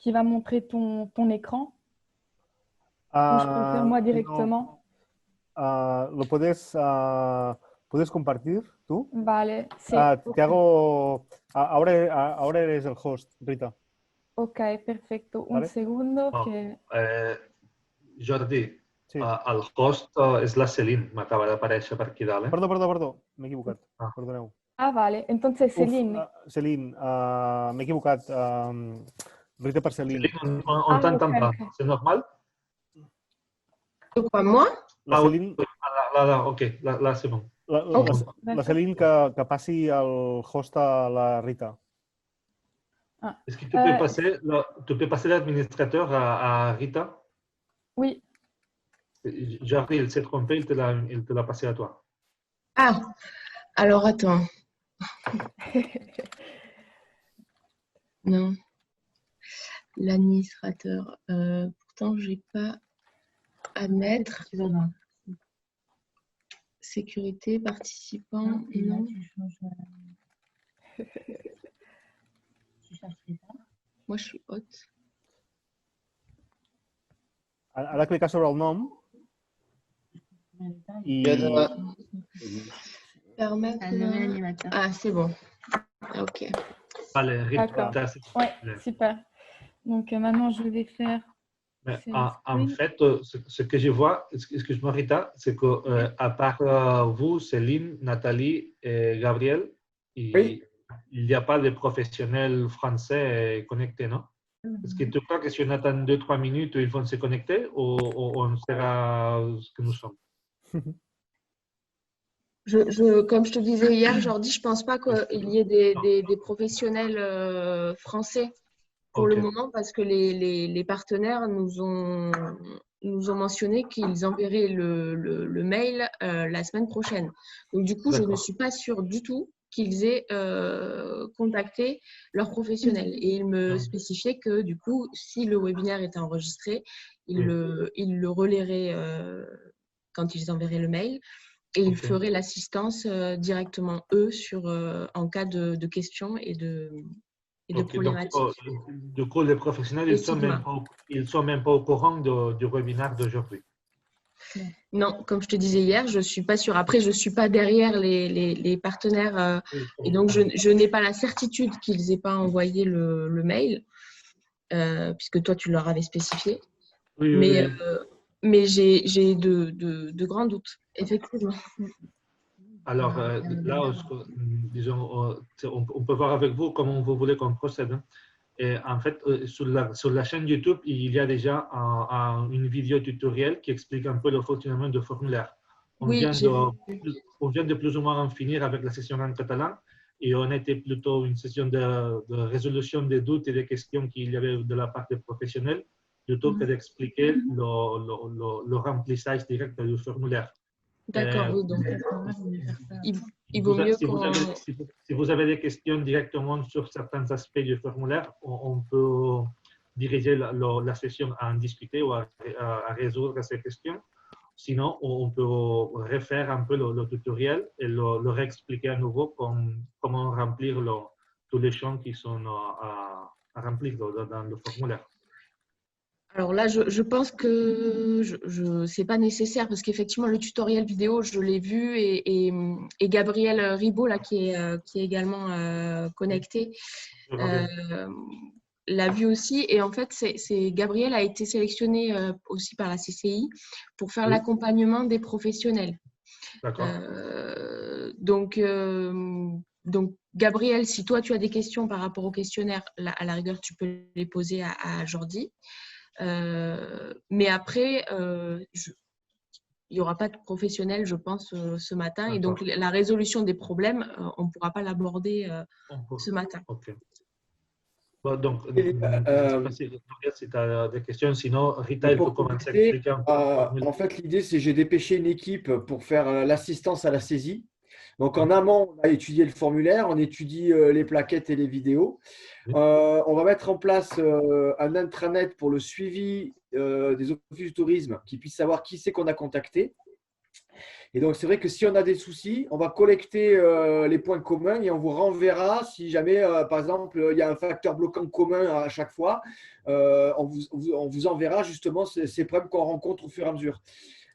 qui va montrer ton écran ou je peux le faire moi No, directement? ¿lo puedes compartir tú? Vale, sí. Te hago. Ahora eres el host, Rita. Ok, perfecto. Un ¿Vale? segundo Oh, que... Jordi, Sí. el host és la Celine, m'acaba d'aparèixer per aquí dalt. Perdó. M'he equivocat. Ah. Perdoneu. Ah, vale. Entonces, Uf, Céline. Celine, m'he equivocat. Rita per Celine. Celine, on Ah, ok, t'entend pas? ok. C'est normal? De quoi, moi? La Celine, Ok, là c'est bon. Ok, la d'accord. Celine que passi el host a la Rita. Ah, Est-ce que tu peux passer l'administrateur à Rita? oui. Jordi, il s'est trompé, il te l'a passé à toi. Ah, alors attends. Non. L'administrateur. Pourtant, j'ai pas à mettre. Sécurité, participant. Non. Moi, je suis hôte. Ara clicar sobre el nom i... Permettre. Ah, c'est bon. Ok. Allez, Rita, D'accord. s'il te Oui, plaît. super. Donc maintenant, je vais faire... Mais, share en screen. fait, ce que je vois, excuse-moi Rita, c'est que à part vous, Céline, Nathalie et Gabriel, Oui. il n'y a pas de professionnels français connectés, non? Est-ce que tu crois que si on attend 2-3 minutes, ils vont se connecter ou on sera ce que nous sommes? Comme je te disais hier, Jordi, je pense pas qu'il y ait des professionnels français pour le Ok. moment parce que les partenaires nous ont mentionné qu'ils enverraient le mail la semaine prochaine. Donc, du coup, je ne D'accord. suis pas sûre du tout qu'ils aient contacté leurs professionnels. Et ils me spécifiaient que, du coup, si le webinaire était enregistré, ils le relaieraient quand ils enverraient le mail. Et ils Ok. feraient l'assistance directement, eux, en cas de questions et de Ok, problématiques. donc, du coup, les professionnels, Et ils sont même pas au courant du webinaire d'aujourd'hui. Non, comme je te disais hier, je ne suis pas sûre. Après, je ne suis pas derrière les partenaires et donc je n'ai pas la certitude qu'ils n'aient pas envoyé le mail, puisque toi, tu leur avais spécifié. Oui, Mais, oui. mais j'ai de grands doutes, effectivement. Alors là, disons, on peut voir avec vous comment vous voulez qu'on procède. Et en fait, sur la chaîne YouTube, il y a déjà une vidéo tutoriel qui explique un peu le fonctionnement du formulaire. On Oui, vient j'ai vu. de plus ou moins en finir avec la session en catalan et on était plutôt une session de résolution des doutes et des questions qu'il y avait de la part des professionnels, plutôt que d'expliquer le remplissage direct du formulaire. D'accord, oui, donc il vaut mieux qu'on… Si vous avez des questions directement sur certains aspects du formulaire, on peut diriger la session à en discuter ou à résoudre ces questions. Sinon, on peut refaire un peu le tutoriel et le réexpliquer à nouveau comment remplir tous les champs qui sont à remplir dans le formulaire. Alors là, je pense que c'est pas nécessaire parce qu'effectivement, le tutoriel vidéo, je l'ai vu et Gabriel Ribaud, là, qui est également connecté, l'a vu aussi. Et en fait, Gabriel a été sélectionné aussi par la CCI pour faire l'accompagnement des professionnels. D'accord. Donc, Gabriel, si toi, tu as des questions par rapport au questionnaire, à la rigueur, tu peux les poser à Jordi. Mais après, il n'y aura pas de professionnel, je pense, ce matin. Et donc, la résolution des problèmes, on ne pourra pas l'aborder ce matin. Ok. Bon, donc, je ne sais pas si tu as des questions. Sinon, Rita, elle peut commencer à expliquer un peu. En fait, l'idée, c'est que j'ai dépêché une équipe pour faire l'assistance à la saisie. Donc, en amont, on a étudié le formulaire, on étudie les plaquettes et les vidéos. On va mettre en place un intranet pour le suivi des offices du tourisme qui puissent savoir qui c'est qu'on a contacté. Et donc, c'est vrai que si on a des soucis, on va collecter les points communs et on vous renverra si jamais, par exemple, il y a un facteur bloquant commun à chaque fois. On vous enverra justement ces problèmes qu'on rencontre au fur et à mesure.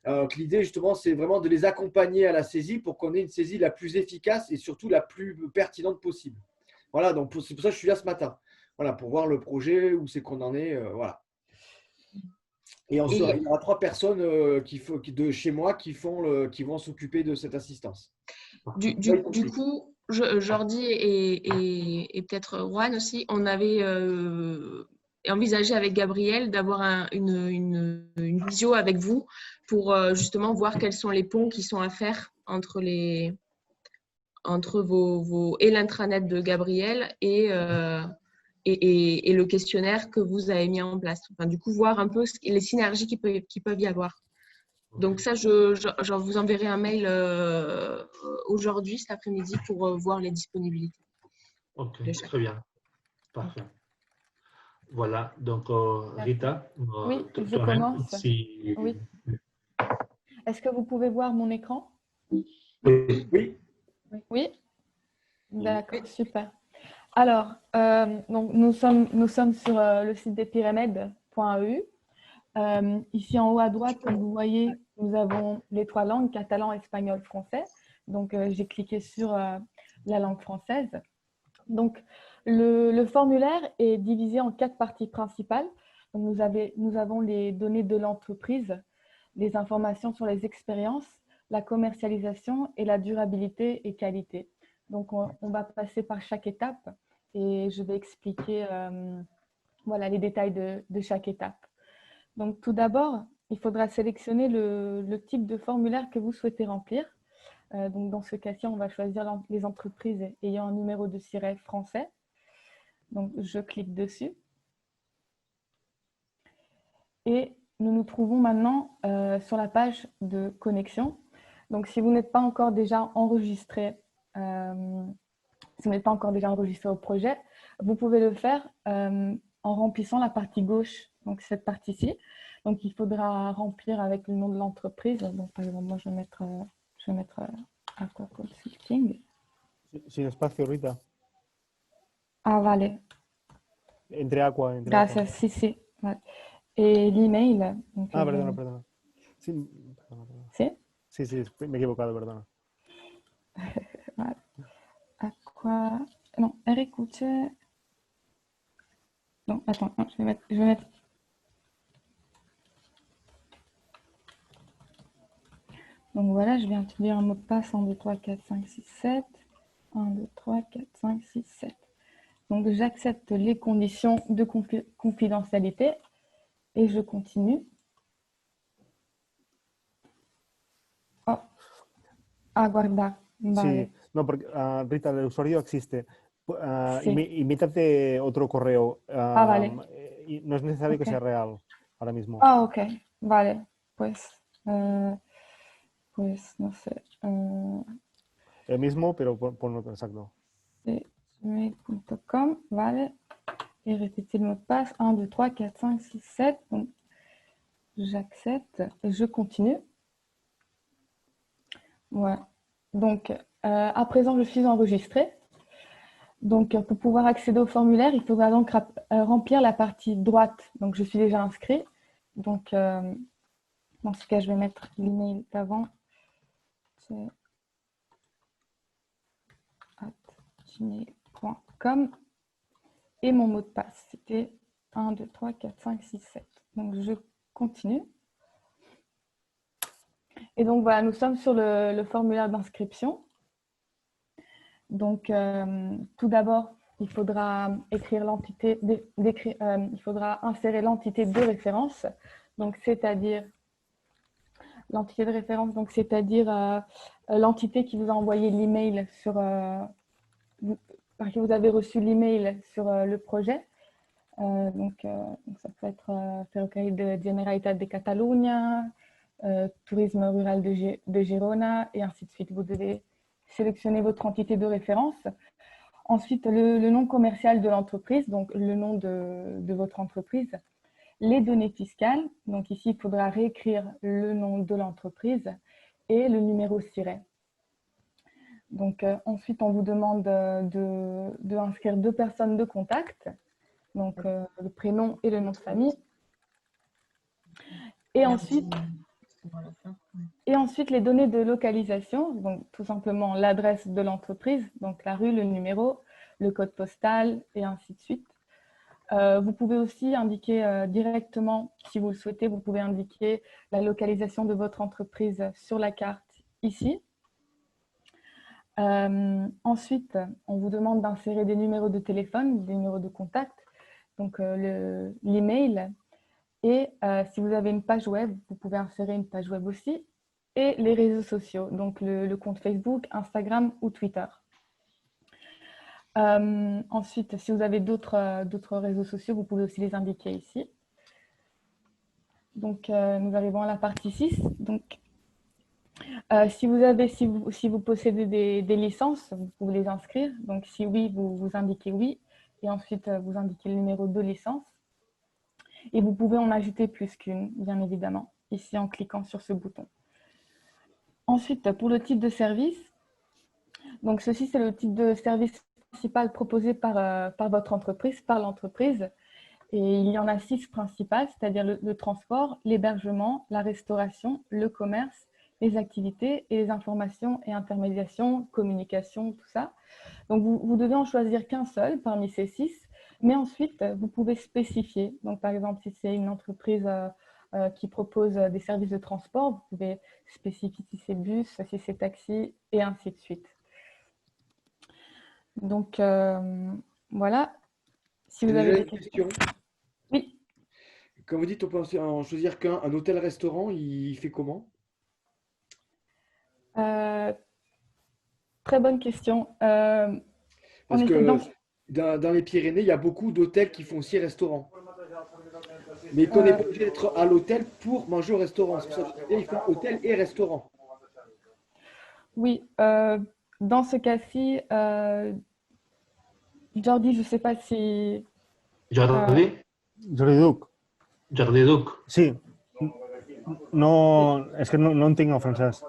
Donc, l'idée, justement, c'est vraiment de les accompagner à la saisie pour qu'on ait une saisie la plus efficace et surtout la plus pertinente possible. Voilà, donc c'est pour ça que je suis là ce matin. Voilà, pour voir le projet, où c'est qu'on en est. Voilà. Et il y aura 3 personnes de chez moi qui vont s'occuper de cette assistance. Du coup, Jordi et peut-être Juan aussi, on avait envisagé avec Gabriel d'avoir une visio avec vous pour justement voir quels sont les ponts qui sont à faire entre et l'intranet de Gabriel et le questionnaire que vous avez mis en place. Enfin, du coup, voir un peu les synergies qui peuvent y avoir. Donc ça, je vous enverrai un mail aujourd'hui, cet après-midi, pour voir les disponibilités. Ok, très bien. Parfait. Voilà, donc Rita, Oui, je toi-même, commence. si… Oui. Est-ce que vous pouvez voir mon écran? Oui. Oui. D'accord, super. Alors, donc nous sommes sur le site d'Epiremède.eu. Ici en haut à droite, comme vous voyez, nous avons les 3 langues, catalan, espagnol, français. Donc, j'ai cliqué sur la langue française. Donc, le formulaire est divisé en 4 parties principales. Donc, nous avons les données de l'entreprise, les informations sur les expériences, la commercialisation et la durabilité et qualité. Donc, on va passer par chaque étape et je vais expliquer voilà, les détails de chaque étape. Donc, tout d'abord, il faudra sélectionner le type de formulaire que vous souhaitez remplir. Donc, dans ce cas-ci, on va choisir les entreprises ayant un numéro de siret français. Donc, je clique dessus. Et nous nous trouvons maintenant sur la page de connexion. Donc, si vous n'êtes pas encore déjà enregistré, au projet, vous pouvez le faire en remplissant la partie gauche, donc cette partie-ci. Donc, il faudra remplir avec le nom de l'entreprise. Donc, par exemple, moi, je vais mettre Aqua Consulting. Sin espacio, Rita. Ah, vale. Entre Aqua. Gracias, sí, sí. Vale. Et l'email. Perdona. Sí, ¿Sí? Sí, me he equivocado, perdona. Vale. Aqua. Non, écoute. Non, attends, je vais mettre. Donc voilà, je vais introduire un mot de passe 1, 2, 3, 4, 5, 6, 7. 1, 2, 3, 4, 5, 6, 7. Donc j'accepte les conditions de confidentialité et je continue. Oh, aguardar. Vale. Sí, no, porque Rita, el usuario existe. Sí. Imítate otro correo. Vale. Y no es necesario que sea real ahora mismo. Ah, ok. Vale. Pues no sé. El mismo, pero ponlo exacto. gmail.com, vale. Et répétez le mot de passe. 1, 2, 3, 4, 5, 6, 7. Donc, j'accepte et je continue. Voilà. Donc, à présent, je suis enregistrée. Donc, pour pouvoir accéder au formulaire, il faudra donc remplir la partie droite. Donc, je suis déjà inscrit. Donc, dans ce cas, je vais mettre l'email d'avant. C'est gmail.com. Et mon mot de passe, c'était 1, 2, 3, 4, 5, 6, 7. Donc, je continue. Et donc, voilà, nous sommes sur le formulaire d'inscription. Donc, tout d'abord, il faudra écrire l'entité, il faudra insérer l'entité de référence. Donc, c'est-à-dire l'entité de référence, donc c'est-à-dire l'entité qui vous a envoyé l'email par qui vous avez reçu l'email sur le projet. Donc, ça peut être Ferrocarril de Generalitat de Catalunya, Tourisme rural de Girona, et ainsi de suite. Vous devez sélectionner votre entité de référence. Ensuite, le nom commercial de l'entreprise, donc le nom de votre entreprise. Les données fiscales, donc ici, il faudra réécrire le nom de l'entreprise et le numéro SIRET. Donc, ensuite, on vous demande d'inscrire 2 personnes de contact, donc le prénom et le nom de famille. Et ensuite, les données de localisation, donc tout simplement l'adresse de l'entreprise, donc la rue, le numéro, le code postal et ainsi de suite. Vous pouvez aussi indiquer directement, si vous le souhaitez, vous pouvez indiquer la localisation de votre entreprise sur la carte ici. Ensuite, on vous demande d'insérer des numéros de téléphone, des numéros de contact, donc l'email. Et si vous avez une page web, vous pouvez insérer une page web aussi. Et les réseaux sociaux, donc le compte Facebook, Instagram ou Twitter. Ensuite, si vous avez d'autres réseaux sociaux, vous pouvez aussi les indiquer ici. Donc, nous arrivons à la partie 6. Donc, si vous possédez des licences, vous pouvez les inscrire. Donc, si oui, vous indiquez oui. Et ensuite, vous indiquez le numéro de licence. Et vous pouvez en ajouter plus qu'une, bien évidemment, ici en cliquant sur ce bouton. Ensuite, pour le type de service, donc ceci, c'est le type de service principal proposé par votre entreprise, par l'entreprise. Et il y en a 6 principales, c'est-à-dire le transport, l'hébergement, la restauration, le commerce, les activités et les informations et intermédiations, communication, tout ça. Donc, vous devez en choisir qu'un seul parmi ces 6, mais ensuite, vous pouvez spécifier. Donc, par exemple, si c'est une entreprise qui propose des services de transport, vous pouvez spécifier si c'est bus, si c'est taxi, et ainsi de suite. Donc, voilà. Si vous avez des questions. Oui. Quand vous dites on peut en choisir qu'un, un hôtel-restaurant, il fait comment? Très bonne question. Parce que dans les Pyrénées, il y a beaucoup d'hôtels qui font aussi restaurant. Mais qu'on n'est pas obligé d'être à l'hôtel pour manger au restaurant. C'est pour ça qu'ils font hôtel et restaurant. Oui, dans ce cas-ci, Jordi, je ne sais pas si... Jordi? Jordi Duc. Jordi Duc. Sí. No, es que no entiendo francés.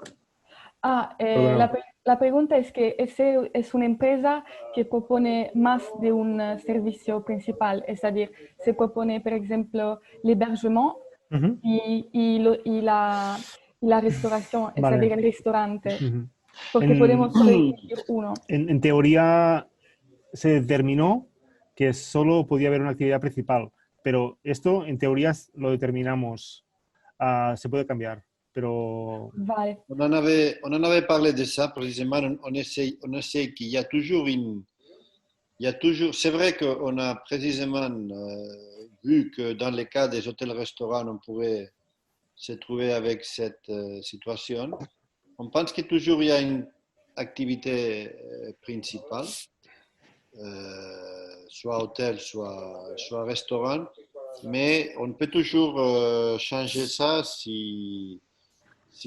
La pregunta es que ese es una empresa que propone más de un servicio principal, es decir, se propone, por ejemplo, l'hébergement y la restauración, es decir, el restaurante, porque podemos elegir uno. En teoría se determinó que solo podía haber una actividad principal, pero esto en teoría lo determinamos, se puede cambiar. Pero... Vale. On en avait parlé de ça précisément. On essaie qu'il y a toujours c'est vrai qu'on a précisément vu que dans le cas des hôtels-restaurants, on pourrait se trouver avec cette situation. On pense que toujours il y a une activité principale, soit hôtel, soit restaurant, mais on peut toujours changer ça si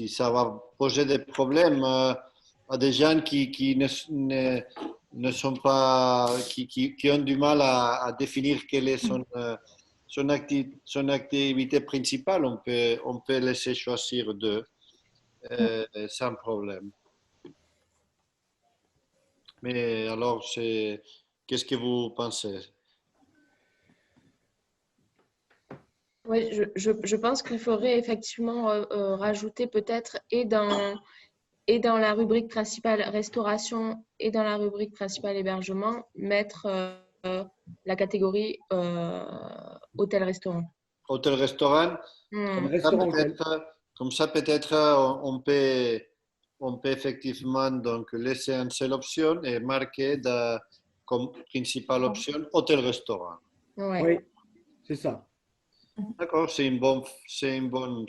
ça va poser des problèmes à des gens qui ne sont pas, qui ont du mal à définir quelle est son activité principale. On peut laisser choisir deux sans problème. Mais alors, qu'est-ce que vous pensez? Oui, je pense qu'il faudrait effectivement rajouter peut-être et dans la rubrique principale restauration et dans la rubrique principale hébergement, mettre la catégorie hôtel-restaurant. Hôtel-restaurant, comme ça peut-être on peut effectivement donc laisser une seule option et marquer comme principale option hôtel-restaurant. Ouais. Oui, c'est ça. D'accord, c'est une bonne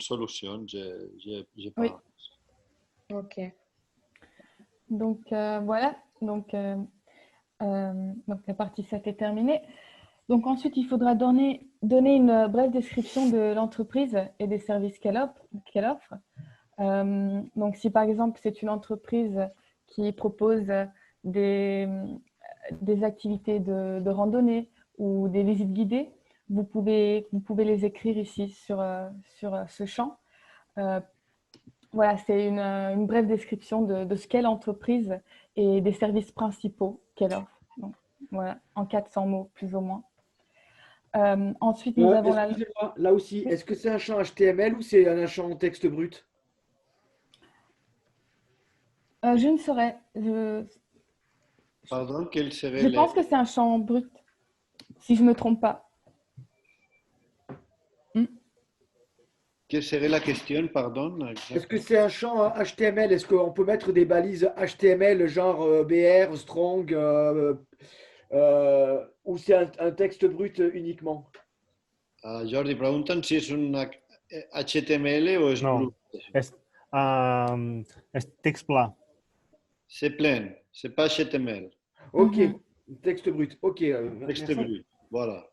solution, je pense. Oui. Ok. Donc, voilà. Donc, la partie 7 est terminée. Donc, ensuite, il faudra donner une brève description de l'entreprise et des services qu'elle offre. Donc, si par exemple, c'est une entreprise qui propose des activités de randonnée ou des visites guidées, vous pouvez les écrire ici sur ce champ. voilà, c'est une brève description de ce qu'est l'entreprise et des services principaux qu'elle offre. Donc, voilà, en 400 mots, plus ou moins. Ensuite, nous avons la… Excusez-moi, là aussi, est-ce que c'est un champ HTML ou c'est un champ texte brut? je ne saurais. Pardon, quel serait Je pense que c'est un champ brut, si je ne me trompe pas. quelle serait la question, pardon? Est-ce que c'est un champ HTML? Est-ce qu'on peut mettre des balises HTML genre BR, strong, ou c'est un texte brut uniquement? Jordi, pregunten si és un HTML o és No, brut. és text pla. C'est plein, c'est pas HTML. Ok, texte brut. Ok, Texte merci. brut, voilà.